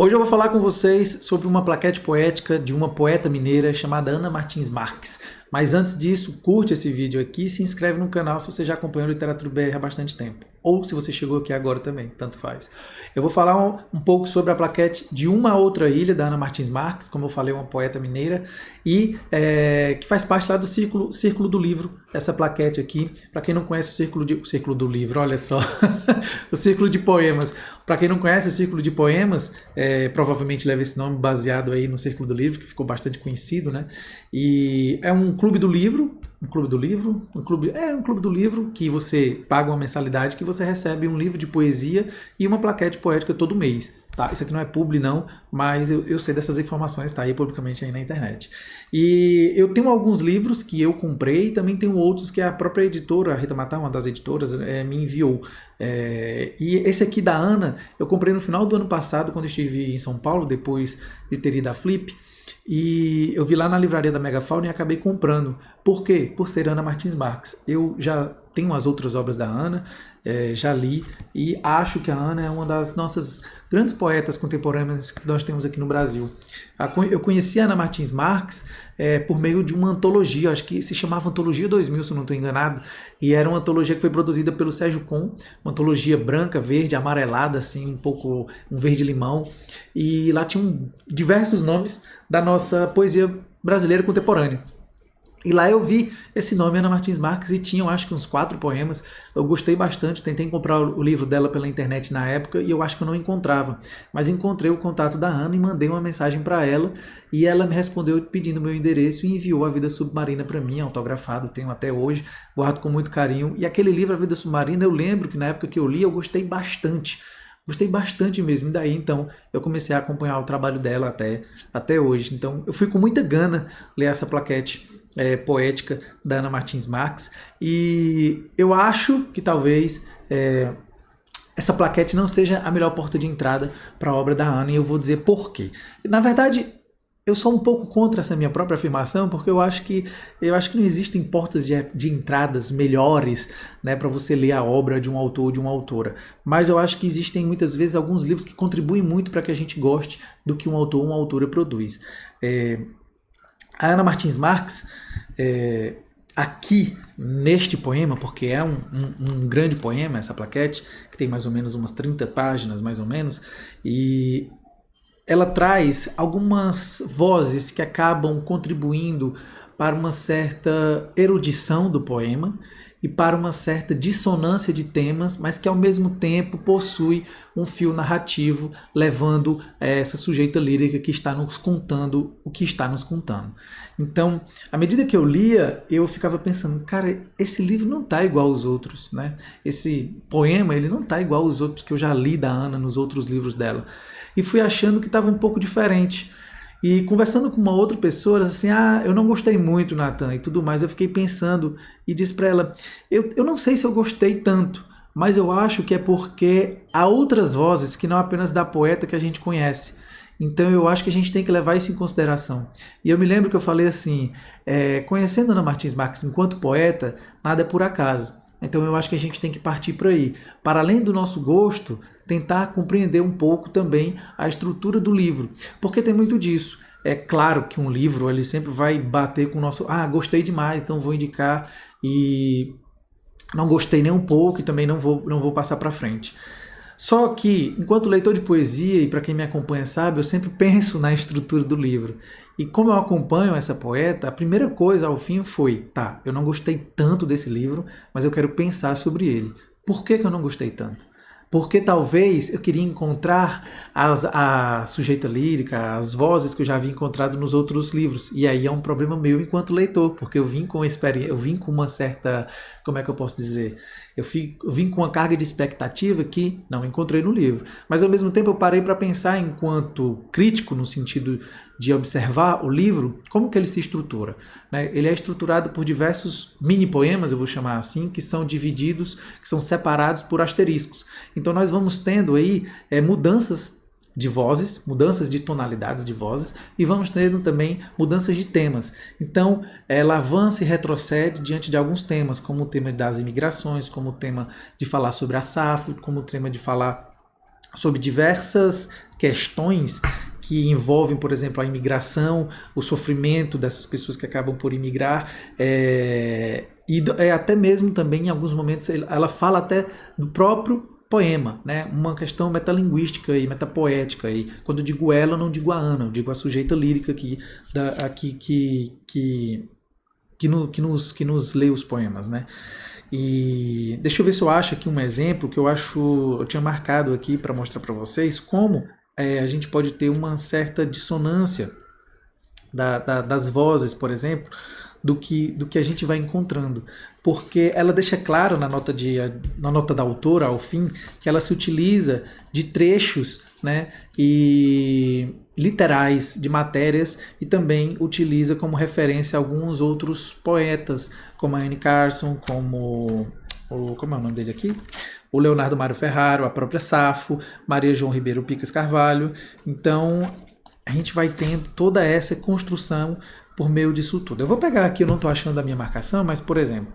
Hoje eu vou falar com vocês sobre uma plaquete poética de uma poeta mineira chamada Ana Martins Marques. Mas antes disso, curte esse vídeo aqui e se inscreve no canal se você já acompanhou Literatura BR há bastante tempo. Ou se você chegou aqui agora também, tanto faz. Eu vou falar um pouco sobre a plaquete de Uma Outra Ilha, da Ana Martins Marques, como eu falei, uma poeta mineira, e que faz parte lá do Círculo do Livro, essa plaquete aqui. Para quem não conhece o Círculo do Livro, olha só, o Círculo de Poemas. Para quem não conhece o Círculo de Poemas, provavelmente leva esse nome baseado aí no Círculo do Livro, que ficou bastante conhecido, né? E é um clube do livro, um clube do livro que você paga uma mensalidade que você recebe um livro de poesia e uma plaquete poética todo mês. Tá? Isso aqui não é publi não, mas eu sei dessas informações, tá aí publicamente aí na internet. E eu tenho alguns livros que eu comprei e também tenho outros que a própria editora, a Rita Matar, uma das editoras, me enviou. E esse aqui da Ana, eu comprei no final do ano passado, quando estive em São Paulo, depois de ter ido à Flip. E eu vi lá na livraria da Megafauna e acabei comprando. Por quê? Por ser Ana Martins Marques. Eu já tenho as outras obras da Ana, já li, e acho que a Ana é uma das nossas grandes poetas contemporâneas que nós temos aqui no Brasil. Eu conheci a Ana Martins Marques por meio de uma antologia, acho que se chamava Antologia 2000, se eu não estou enganado, e era uma antologia que foi produzida pelo Sérgio Com, uma antologia branca, verde, amarelada, assim, um pouco um verde-limão, e lá tinham diversos nomes da nossa poesia brasileira contemporânea. E lá eu vi esse nome, Ana Martins Marques, e tinham acho que uns 4 poemas. Eu gostei bastante, tentei comprar o livro dela pela internet na época e eu acho que eu não encontrava. Mas encontrei o contato da Ana e mandei uma mensagem para ela e ela me respondeu pedindo meu endereço e enviou A Vida Submarina para mim, autografado, tenho até hoje, guardo com muito carinho. E aquele livro, A Vida Submarina, eu lembro que na época que eu li eu gostei bastante. Gostei bastante mesmo, e daí então eu comecei a acompanhar o trabalho dela até hoje. Então eu fui com muita gana ler essa plaquete poética da Ana Martins Marques, e eu acho que talvez essa plaquete não seja a melhor porta de entrada para a obra da Ana, e eu vou dizer por quê. Na verdade, eu sou um pouco contra essa minha própria afirmação, porque eu acho que não existem portas de entradas melhores, né, para você ler a obra de um autor ou de uma autora. Mas eu acho que existem muitas vezes alguns livros que contribuem muito para que a gente goste do que um autor ou uma autora produz. A Ana Martins Marques, aqui neste poema, porque é um grande poema, essa plaquete, que tem mais ou menos umas 30 páginas, mais ou menos, e ela traz algumas vozes que acabam contribuindo para uma certa erudição do poema e para uma certa dissonância de temas, mas que ao mesmo tempo possui um fio narrativo levando essa sujeita lírica que está nos contando o que está nos contando. Então, à medida que eu lia, eu ficava pensando, cara, esse livro não está igual aos outros, né? Esse poema, ele não está igual aos outros que eu já li da Ana nos outros livros dela. E fui achando que estava um pouco diferente. E conversando com uma outra pessoa, assim, eu não gostei muito, Nathan, e tudo mais, eu fiquei pensando e disse para ela, eu não sei se eu gostei tanto, mas eu acho que é porque há outras vozes que não apenas da poeta que a gente conhece. Então eu acho que a gente tem que levar isso em consideração. E eu me lembro que eu falei assim, conhecendo Ana Martins Marques enquanto poeta, nada é por acaso. Então eu acho que a gente tem que partir por aí. Para além do nosso gosto, tentar compreender um pouco também a estrutura do livro. Porque tem muito disso. É claro que um livro ele sempre vai bater com o nosso... gostei demais, então vou indicar. E não gostei nem um pouco e também não vou passar para frente. Só que, enquanto leitor de poesia, e para quem me acompanha sabe, eu sempre penso na estrutura do livro. E como eu acompanho essa poeta, a primeira coisa ao fim foi, eu não gostei tanto desse livro, mas eu quero pensar sobre ele. Por que eu não gostei tanto? Porque talvez eu queria encontrar a sujeita lírica, as vozes que eu já havia encontrado nos outros livros. E aí é um problema meu enquanto leitor, porque eu vim com uma certa, como é que eu posso dizer? Eu vim com uma carga de expectativa que não encontrei no livro. Mas ao mesmo tempo eu parei para pensar enquanto crítico, no sentido de observar o livro, como que ele se estrutura, né? Ele é estruturado por diversos mini-poemas, eu vou chamar assim, que são divididos, que são separados por asteriscos. Então nós vamos tendo aí mudanças de vozes, mudanças de tonalidades de vozes, e vamos tendo também mudanças de temas. Então, ela avança e retrocede diante de alguns temas, como o tema das imigrações, como o tema de falar sobre a SAF, como o tema de falar sobre diversas questões que envolvem, por exemplo, a imigração, o sofrimento dessas pessoas que acabam por imigrar, e até mesmo também, em alguns momentos, ela fala até do próprio poema, né? Uma questão metalinguística e metapoética. E quando eu digo ela, eu não digo a Ana, eu digo a sujeita lírica que nos lê os poemas, né? E deixa eu ver se eu acho aqui um exemplo que eu tinha marcado aqui para mostrar para vocês como a gente pode ter uma certa dissonância das vozes, por exemplo, do que a gente vai encontrando. Porque ela deixa claro na nota da autora, ao fim, que ela se utiliza de trechos, né, e literais de matérias, e também utiliza como referência alguns outros poetas, como a Anne Carson, como é o nome dele aqui? O Leonardo Mário Ferraro, a própria Safo, Maria João Ribeiro Picas Carvalho. Então, a gente vai tendo toda essa construção por meio disso tudo. Eu vou pegar aqui, eu não estou achando a minha marcação, mas, por exemplo,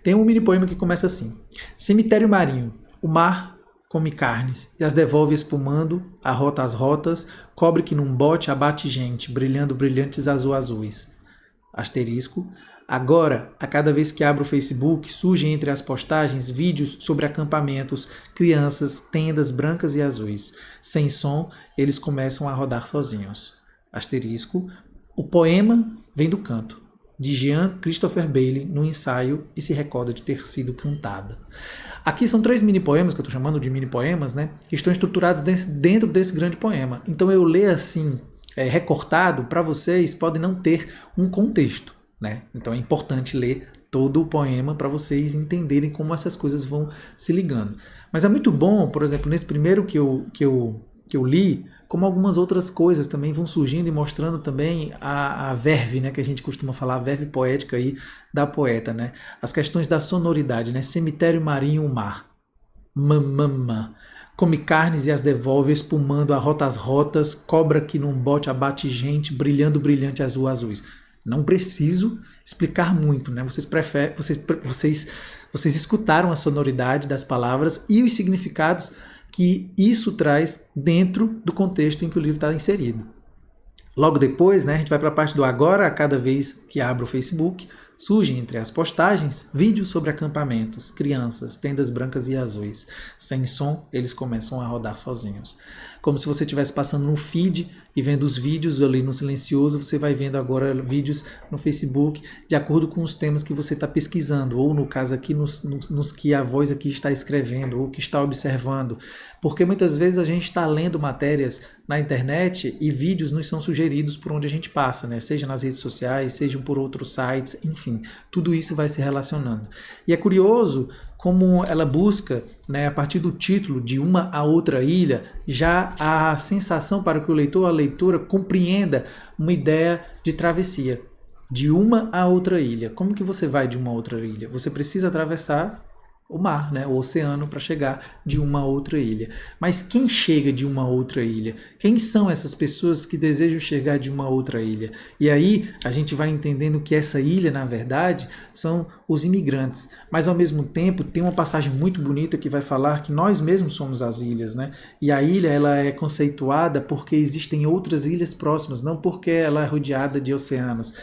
tem um mini poema que começa assim: Cemitério marinho, o mar come carnes, e as devolve espumando, arrota as rotas, cobre que num bote abate gente, brilhando brilhantes azuis. Asterisco. Agora, a cada vez que abro o Facebook, surgem entre as postagens vídeos sobre acampamentos, crianças, tendas brancas e azuis. Sem som, eles começam a rodar sozinhos. Asterisco. O poema vem do canto, de Jean Christopher Bailey, no ensaio E se recorda de ter sido cantada. Aqui são 3 mini-poemas, que eu estou chamando de mini-poemas, né, que estão estruturados dentro desse grande poema. Então eu ler assim, recortado, para vocês, pode não ter um contexto, né? Então é importante ler todo o poema para vocês entenderem como essas coisas vão se ligando. Mas é muito bom, por exemplo, nesse primeiro que eu li, como algumas outras coisas também vão surgindo e mostrando também a verve, né, que a gente costuma falar, a verve poética aí da poeta, né? As questões da sonoridade, né? Cemitério marinho, o mar. Mamama. Come carnes e as devolve, espumando, arrota as rotas, cobra que num bote abate gente, brilhando brilhante azuis. Não preciso explicar muito, né? Vocês escutaram a sonoridade das palavras e os significados que isso traz dentro do contexto em que o livro está inserido. Logo depois, né, a gente vai para a parte do agora, a cada vez que abro o Facebook, surgem entre as postagens vídeos sobre acampamentos, crianças, tendas brancas e azuis. Sem som, eles começam a rodar sozinhos. Como se você estivesse passando no feed e vendo os vídeos ali no silencioso, você vai vendo agora vídeos no Facebook de acordo com os temas que você está pesquisando, ou no caso aqui, nos que a voz aqui está escrevendo, ou que está observando. Porque muitas vezes a gente está lendo matérias na internet e vídeos nos são sugeridos por onde a gente passa, né? Seja nas redes sociais, seja por outros sites, enfim, tudo isso vai se relacionando. E é curioso como ela busca, né, a partir do título de uma a outra ilha, já a sensação para que o leitor ou a leitora compreenda uma ideia de travessia. De uma a outra ilha. Como que você vai de uma a outra ilha? Você precisa atravessar o mar, né, o oceano, para chegar de uma a outra ilha. Mas quem chega de uma a outra ilha? Quem são essas pessoas que desejam chegar de uma a outra ilha? E aí a gente vai entendendo que essa ilha, na verdade, são os imigrantes. Mas ao mesmo tempo tem uma passagem muito bonita que vai falar que nós mesmos somos as ilhas, né? E a ilha, ela é conceituada porque existem outras ilhas próximas, não porque ela é rodeada de oceanos.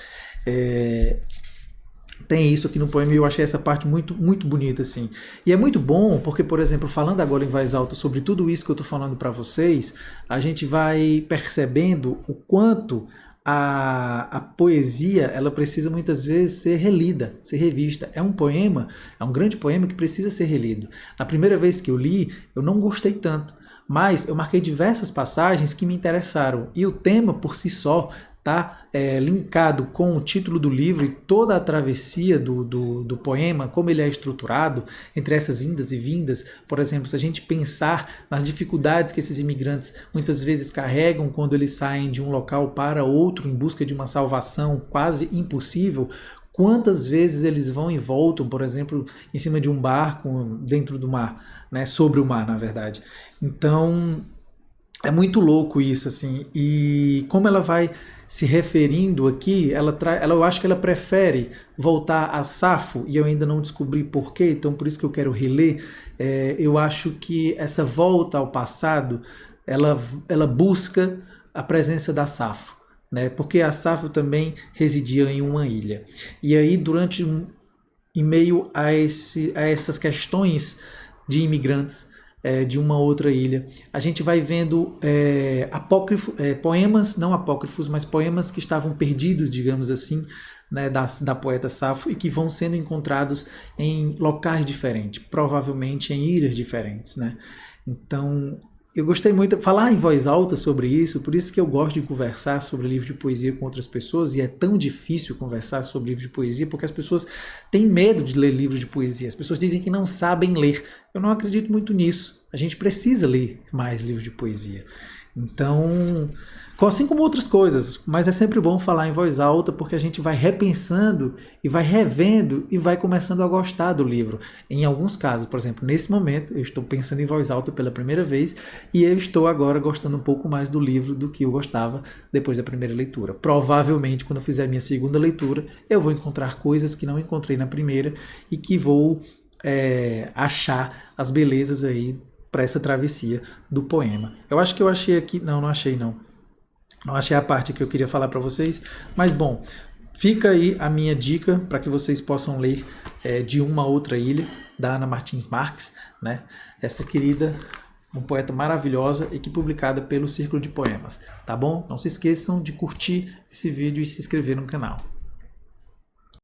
Tem isso aqui no poema e eu achei essa parte muito, muito bonita, assim. E é muito bom porque, por exemplo, falando agora em voz alta sobre tudo isso que eu estou falando para vocês, a gente vai percebendo o quanto a poesia, ela precisa muitas vezes ser relida, ser revista. É um poema, é um grande poema que precisa ser relido. Na primeira vez que eu li, eu não gostei tanto, mas eu marquei diversas passagens que me interessaram. E o tema, por si só, está linkado com o título do livro e toda a travessia do poema, como ele é estruturado, entre essas indas e vindas. Por exemplo, se a gente pensar nas dificuldades que esses imigrantes muitas vezes carregam quando eles saem de um local para outro em busca de uma salvação quase impossível, quantas vezes eles vão e voltam, por exemplo, em cima de um barco dentro do mar, né, sobre o mar, na verdade. Então, É muito louco isso, assim, e como ela vai se referindo aqui, eu acho que ela prefere voltar a Safo, e eu ainda não descobri porquê, então por isso que eu quero reler. Eu acho que essa volta ao passado, ela busca a presença da Safo, né? Porque a Safo também residia em uma ilha. E aí, em meio a essas questões de imigrantes de uma outra ilha. A gente vai vendo poemas, não apócrifos, mas poemas que estavam perdidos, digamos assim, né, da poeta Safo e que vão sendo encontrados em locais diferentes, provavelmente em ilhas diferentes. Né? Então, eu gostei muito de falar em voz alta sobre isso, por isso que eu gosto de conversar sobre livro de poesia com outras pessoas, e é tão difícil conversar sobre livro de poesia, porque as pessoas têm medo de ler livros de poesia, as pessoas dizem que não sabem ler. Eu não acredito muito nisso. A gente precisa ler mais livros de poesia. Então, assim como outras coisas, mas é sempre bom falar em voz alta porque a gente vai repensando e vai revendo e vai começando a gostar do livro. Em alguns casos, por exemplo, nesse momento eu estou pensando em voz alta pela primeira vez e eu estou agora gostando um pouco mais do livro do que eu gostava depois da primeira leitura. Provavelmente, quando eu fizer a minha segunda leitura, eu vou encontrar coisas que não encontrei na primeira e que vou achar as belezas aí para essa travessia do poema. Eu acho que eu achei aqui... Não achei não. Não achei a parte que eu queria falar para vocês, mas bom, fica aí a minha dica para que vocês possam ler De Uma Outra Ilha, da Ana Martins Marques, né? Essa querida, uma poeta maravilhosa e que publicada pelo Círculo de Poemas, tá bom? Não se esqueçam de curtir esse vídeo e se inscrever no canal.